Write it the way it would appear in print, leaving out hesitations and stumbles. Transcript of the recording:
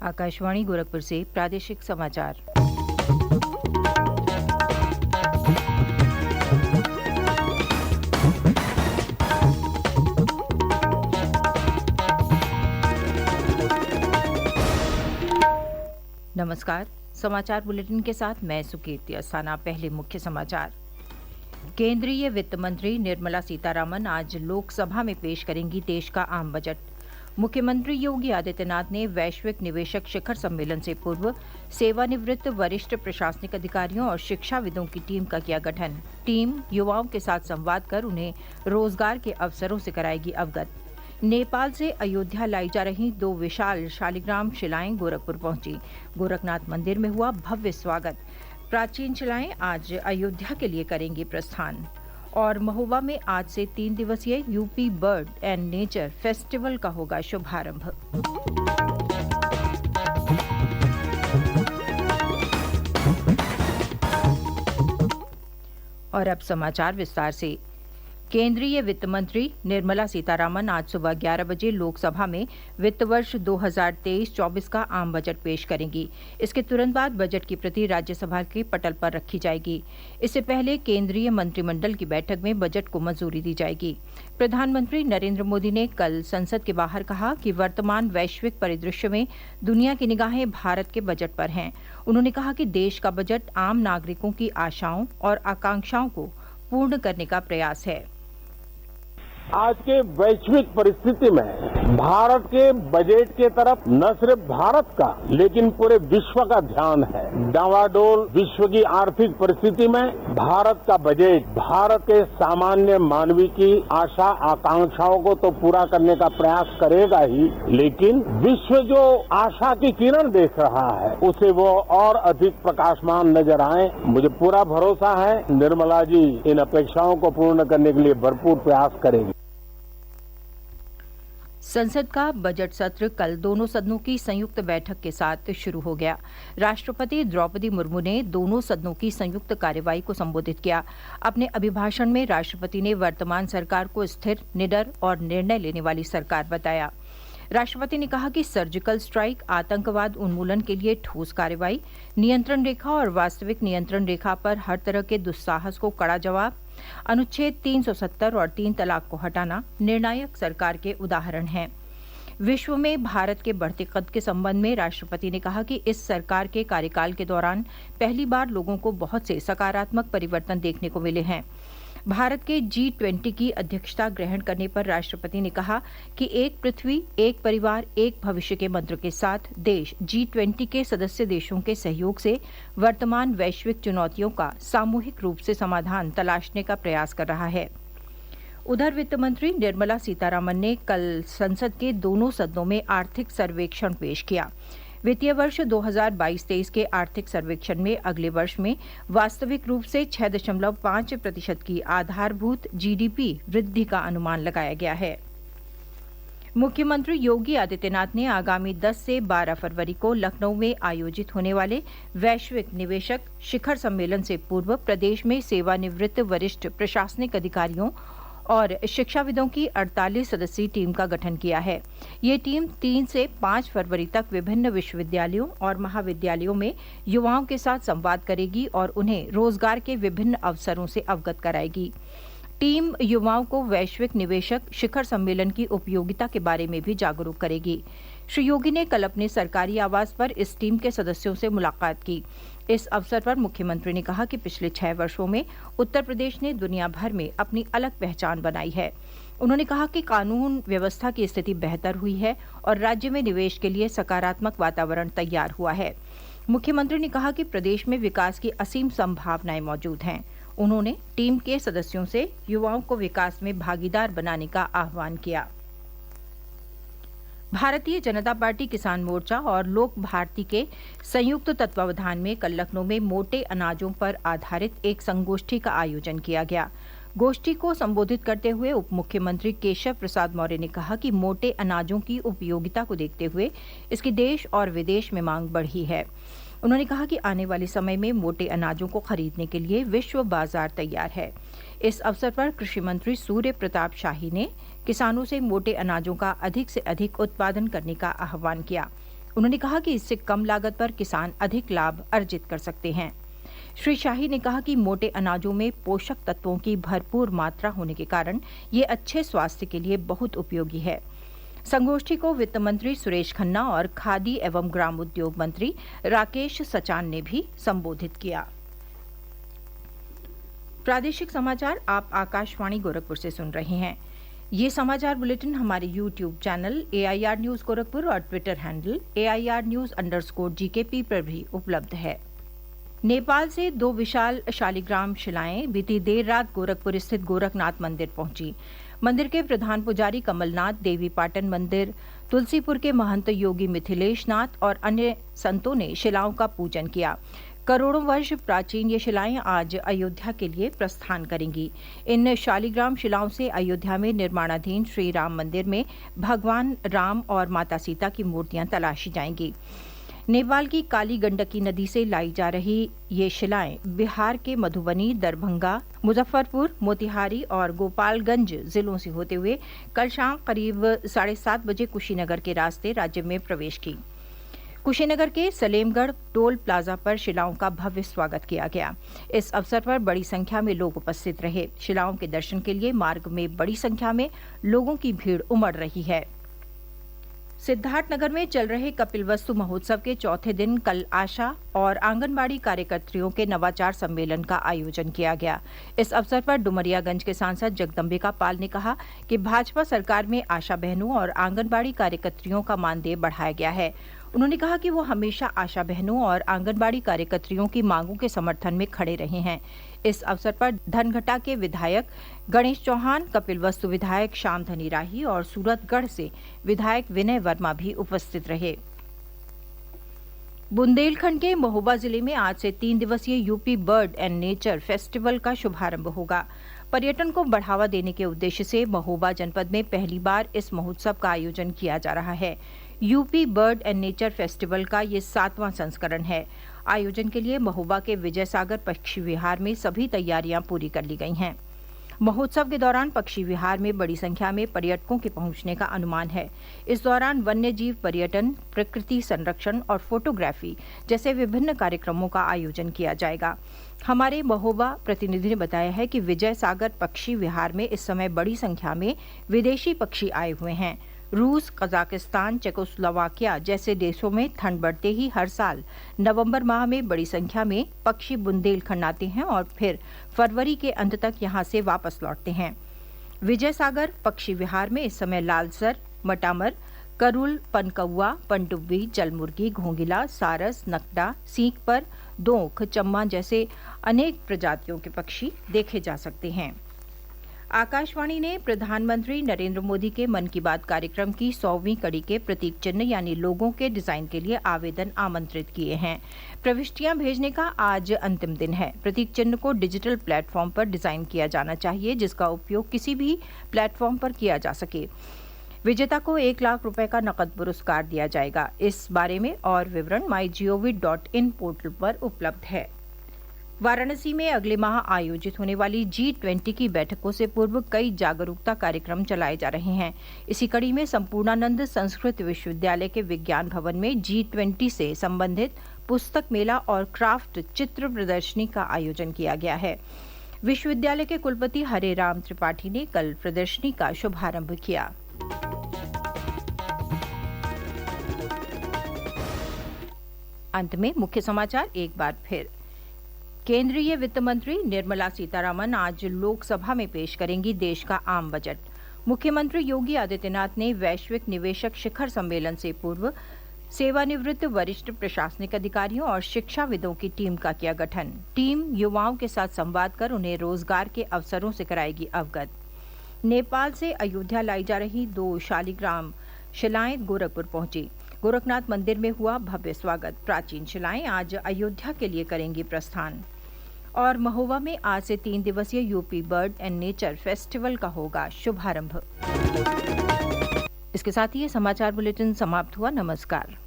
आकाशवाणी गोरखपुर से प्रादेशिक समाचार। नमस्कार। समाचार बुलेटिन के साथ मैं सुकीर्ति अस्थाना। पहले मुख्य समाचार। केंद्रीय वित्त मंत्री निर्मला सीतारामन आज लोकसभा में पेश करेंगी देश का आम बजट। मुख्यमंत्री योगी आदित्यनाथ ने वैश्विक निवेशक शिखर सम्मेलन से पूर्व सेवानिवृत्त वरिष्ठ प्रशासनिक अधिकारियों और शिक्षाविदों की टीम का किया गठन। टीम युवाओं के साथ संवाद कर उन्हें रोजगार के अवसरों से कराएगी अवगत। नेपाल से अयोध्या लाई जा रही 2 विशाल शालिग्राम शिलाएं गोरखपुर पहुंची। गोरखनाथ मंदिर में हुआ भव्य स्वागत। प्राचीन शिलाएं आज अयोध्या के लिए करेंगी प्रस्थान। और महोबा में आज से 3 दिवसीय UP bird and nature festival का होगा शुभारंभ। और अब समाचार विस्तार से। केंद्रीय वित्त मंत्री निर्मला सीतारामन आज सुबह 11 बजे लोकसभा में वित्त वर्ष 2023-24 का आम बजट पेश करेंगी। इसके तुरंत बाद बजट की प्रति राज्यसभा के पटल पर रखी जाएगी। इससे पहले केंद्रीय मंत्रिमंडल की बैठक में बजट को मंजूरी दी जाएगी। प्रधानमंत्री नरेंद्र मोदी ने कल संसद के बाहर कहा कि वर्तमान वैश्विक परिदृश्य में दुनिया की निगाहें भारत के बजट पर हैं। उन्होंने कहा कि देश का बजट आम नागरिकों की आशाओं और आकांक्षाओं को पूर्ण करने का प्रयास है। आज के वैश्विक परिस्थिति में भारत के बजट के तरफ न सिर्फ भारत का लेकिन पूरे विश्व का ध्यान है। डावाडोल विश्व की आर्थिक परिस्थिति में भारत का बजट भारत के सामान्य मानवी की आशा आकांक्षाओं को तो पूरा करने का प्रयास करेगा ही, लेकिन विश्व जो आशा की किरण देख रहा है उसे वो और अधिक प्रकाशमान नजर आए। मुझे पूरा भरोसा है निर्मला जी इन अपेक्षाओं को पूर्ण करने के लिए भरपूर प्रयास करेंगी। संसद का बजट सत्र कल दोनों सदनों की संयुक्त बैठक के साथ शुरू हो गया। राष्ट्रपति द्रौपदी मुर्मू ने दोनों सदनों की संयुक्त कार्यवाही को संबोधित किया। अपने अभिभाषण में राष्ट्रपति ने वर्तमान सरकार को स्थिर, निडर और निर्णय लेने वाली सरकार बताया। राष्ट्रपति ने कहा कि सर्जिकल स्ट्राइक, आतंकवाद उन्मूलन के लिए ठोस कार्रवाई, नियंत्रण रेखा और वास्तविक नियंत्रण रेखा पर हर तरह के दुस्साहस को कड़ा जवाब, अनुच्छेद 370 और 3 तलाक को हटाना निर्णायक सरकार के उदाहरण हैं। विश्व में भारत के बढ़ते कद के संबंध में राष्ट्रपति ने कहा कि इस सरकार के कार्यकाल के दौरान पहली बार लोगों को बहुत से सकारात्मक परिवर्तन देखने को मिले हैं। भारत के G20 की अध्यक्षता ग्रहण करने पर राष्ट्रपति ने कहा कि एक पृथ्वी, एक परिवार, एक भविष्य के मंत्र के साथ देश G20 के सदस्य देशों के सहयोग से वर्तमान वैश्विक चुनौतियों का सामूहिक रूप से समाधान तलाशने का प्रयास कर रहा है। उधर वित्त मंत्री निर्मला सीतारामन ने कल संसद के दोनों सदनों में आर्थिक सर्वेक्षण पेश किया। वित्तीय वर्ष 2022-23 के आर्थिक सर्वेक्षण में अगले वर्ष में वास्तविक रूप से 6.5% की आधारभूत जीडीपी वृद्धि का अनुमान लगाया गया है। मुख्यमंत्री योगी आदित्यनाथ ने आगामी 10 से 12 फरवरी को लखनऊ में आयोजित होने वाले वैश्विक निवेशक शिखर सम्मेलन से पूर्व प्रदेश में सेवानिवृत्त वरिष्ठ प्रशासनिक अधिकारियों और शिक्षाविदों की 48 सदस्यीय टीम का गठन किया है। ये टीम 3 से 5 फरवरी तक विभिन्न विश्वविद्यालयों और महाविद्यालयों में युवाओं के साथ संवाद करेगी और उन्हें रोजगार के विभिन्न अवसरों से अवगत कराएगी। टीम युवाओं को वैश्विक निवेशक शिखर सम्मेलन की उपयोगिता के बारे में भी जागरूक करेगी। श्री योगी ने कल अपने सरकारी आवास पर इस टीम के सदस्यों से मुलाकात की। इस अवसर पर मुख्यमंत्री ने कहा कि पिछले 6 वर्षों में उत्तर प्रदेश ने दुनिया भर में अपनी अलग पहचान बनाई है। उन्होंने कहा कि कानून व्यवस्था की स्थिति बेहतर हुई है और राज्य में निवेश के लिए सकारात्मक वातावरण तैयार हुआ है। मुख्यमंत्री ने कहा कि प्रदेश में विकास की असीम संभावनाएं मौजूद हैं। उन्होंने टीम के सदस्यों से युवाओं को विकास में भागीदार बनाने का आह्वान किया। भारतीय जनता पार्टी किसान मोर्चा और लोक भारती के संयुक्त तत्वावधान में कल लखनऊ में मोटे अनाजों पर आधारित एक संगोष्ठी का आयोजन किया गया। गोष्ठी को संबोधित करते हुए उप मुख्यमंत्री केशव प्रसाद मौर्य ने कहा कि मोटे अनाजों की उपयोगिता को देखते हुए इसकी देश और विदेश में मांग बढ़ी है। उन्होंने कहा कि आने वाले समय में मोटे अनाजों को खरीदने के लिए विश्व बाजार तैयार है। इस अवसर पर कृषि मंत्री सूर्य प्रताप शाही ने किसानों से मोटे अनाजों का अधिक से अधिक उत्पादन करने का आह्वान किया। उन्होंने कहा कि इससे कम लागत पर किसान अधिक लाभ अर्जित कर सकते हैं। श्री शाही ने कहा कि मोटे अनाजों में पोषक तत्वों की भरपूर मात्रा होने के कारण ये अच्छे स्वास्थ्य के लिए बहुत उपयोगी है। संगोष्ठी को वित्त मंत्री सुरेश खन्ना और खादी एवं ग्राम उद्योग मंत्री राकेश सचान ने भी संबोधित किया। प्रादेशिक समाचार आप आकाशवाणी गोरखपुर से सुन रहे हैं। ये समाचार बुलेटिन हमारे YouTube channel AIR news Gorakhpur और ट्विटर हैंडल AIR_GKP पर भी उपलब्ध है। नेपाल से 2 विशाल शालिग्राम शिलाएं बीती देर रात गोरखपुर स्थित गोरखनाथ मंदिर पहुंची। मंदिर के प्रधान पुजारी कमलनाथ, देवी पाटन मंदिर, तुलसीपुर के महंत योगी मिथिलेश नाथ और अन्य संतों ने शिलाओं का पूजन किया। करोड़ों वर्ष प्राचीन ये शिलाएं आज अयोध्या के लिए प्रस्थान करेंगी। इन शालिग्राम शिलाओं से अयोध्या में निर्माणाधीन श्री राम मंदिर में भगवान राम और माता सीता की मूर्तियां तलाशी जाएंगी। नेपाल की काली गंडकी नदी से लाई जा रही ये शिलाएं बिहार के मधुबनी, दरभंगा, मुजफ्फरपुर, मोतिहारी और गोपालगंज जिलों से होते हुए कल शाम करीब 7:30 बजे कुशीनगर के रास्ते राज्य में प्रवेश की। कुशीनगर के सलेमगढ़ टोल प्लाजा पर शिलाओं का भव्य स्वागत किया गया। इस अवसर पर बड़ी संख्या में लोग उपस्थित रहे। शिलाओं के दर्शन के लिए मार्ग में बड़ी संख्या में लोगों की भीड़ उमड़ रही है। सिद्धार्थनगर में चल रहे कपिलवस्तु महोत्सव के चौथे दिन कल आशा और आंगनबाड़ी कार्यकर्त्रियों के नवाचार सम्मेलन का आयोजन किया गया। इस अवसर पर डुमरियागंज के सांसद जगदम्बिका पाल ने कहा कि भाजपा सरकार में आशा बहनों और आंगनबाड़ी कार्यकर्त्रियों का मानदेय बढ़ाया गया है। उन्होंने कहा कि वो हमेशा आशा बहनों और आंगनबाड़ी कार्यकर्त्रियों की मांगों के समर्थन में खड़े रहे हैं। इस अवसर पर धनघटा के विधायक गणेश चौहान, कपिलवस्तु विधायक श्यामधनी राही और सूरतगढ़ से विधायक विनय वर्मा भी उपस्थित रहे। बुंदेलखंड के महोबा जिले में आज से 3 दिवसीय UP bird and nature festival का शुभारंभ होगा। पर्यटन को बढ़ावा देने के उद्देश्य से महोबा जनपद में पहली बार इस महोत्सव का आयोजन किया जा रहा है। UP bird and nature festival का ये 7वां संस्करण है। आयोजन के लिए महोबा के विजय सागर पक्षी विहार में सभी तैयारियां पूरी कर ली गई हैं। महोत्सव के दौरान पक्षी विहार में बड़ी संख्या में पर्यटकों के पहुंचने का अनुमान है। इस दौरान वन्य जीव पर्यटन, प्रकृति संरक्षण और फोटोग्राफी जैसे विभिन्न कार्यक्रमों का आयोजन किया जाएगा। हमारे महोबा प्रतिनिधि ने बताया है कि विजय सागर पक्षी विहार में इस समय बड़ी संख्या में विदेशी पक्षी आए हुए हैं। रूस, कजाकिस्तान, चेकोस्लोवाकिया जैसे देशों में ठंड बढ़ते ही हर साल नवंबर माह में बड़ी संख्या में पक्षी बुंदेलखंड आते हैं और फिर फरवरी के अंत तक यहां से वापस लौटते हैं। विजय सागर पक्षी विहार में इस समय लालसर, मटामर, करुल, पनकौआ, पनडुब्बी, जलमुर्गी, घोंघिला, सारस, नकटा, सींग, दोंख, चम्मा जैसे अनेक प्रजातियों के पक्षी देखे जा सकते हैं। आकाशवाणी ने प्रधानमंत्री नरेंद्र मोदी के मन की बात कार्यक्रम की 100वीं कड़ी के प्रतीक चिन्ह यानी लोगों के डिजाइन के लिए आवेदन आमंत्रित किए हैं। प्रविष्टियां भेजने का आज अंतिम दिन है। प्रतीक चिन्ह को डिजिटल प्लेटफॉर्म पर डिजाइन किया जाना चाहिए, जिसका उपयोग किसी भी प्लेटफॉर्म पर किया जा सके। विजेता को 1 लाख रुपए का नकद पुरस्कार दिया जाएगा। इस बारे में और विवरण mygov.in पोर्टल पर उपलब्ध है। वाराणसी में अगले माह आयोजित होने वाली G20 की बैठकों से पूर्व कई जागरूकता कार्यक्रम चलाए जा रहे हैं। इसी कड़ी में संपूर्णानंद संस्कृत विश्वविद्यालय के विज्ञान भवन में G20 से संबंधित पुस्तक मेला और क्राफ्ट चित्र प्रदर्शनी का आयोजन किया गया है। विश्वविद्यालय के कुलपति हरे राम त्रिपाठी ने कल प्रदर्शनी का शुभारंभ किया। अंत में मुख्य समाचार एक बार फिर। केंद्रीय वित्त मंत्री निर्मला सीतारामन आज लोकसभा में पेश करेंगी देश का आम बजट। मुख्यमंत्री योगी आदित्यनाथ ने वैश्विक निवेशक शिखर सम्मेलन से पूर्व सेवानिवृत्त वरिष्ठ प्रशासनिक अधिकारियों और शिक्षाविदों की टीम का किया गठन। टीम युवाओं के साथ संवाद कर उन्हें रोजगार के अवसरों से कराएगी अवगत। नेपाल से अयोध्या लाई जा रही 2 शालिग्राम शिलाएं गोरखपुर पहुंची। गोरखनाथ मंदिर में हुआ भव्य स्वागत। प्राचीन शिलाएं आज अयोध्या के लिए करेंगी प्रस्थान। और महोबा में आज से 3 दिवसीय UP bird and nature festival का होगा शुभारंभ। इसके साथ ही ये समाचार बुलेटिन समाप्त हुआ। नमस्कार।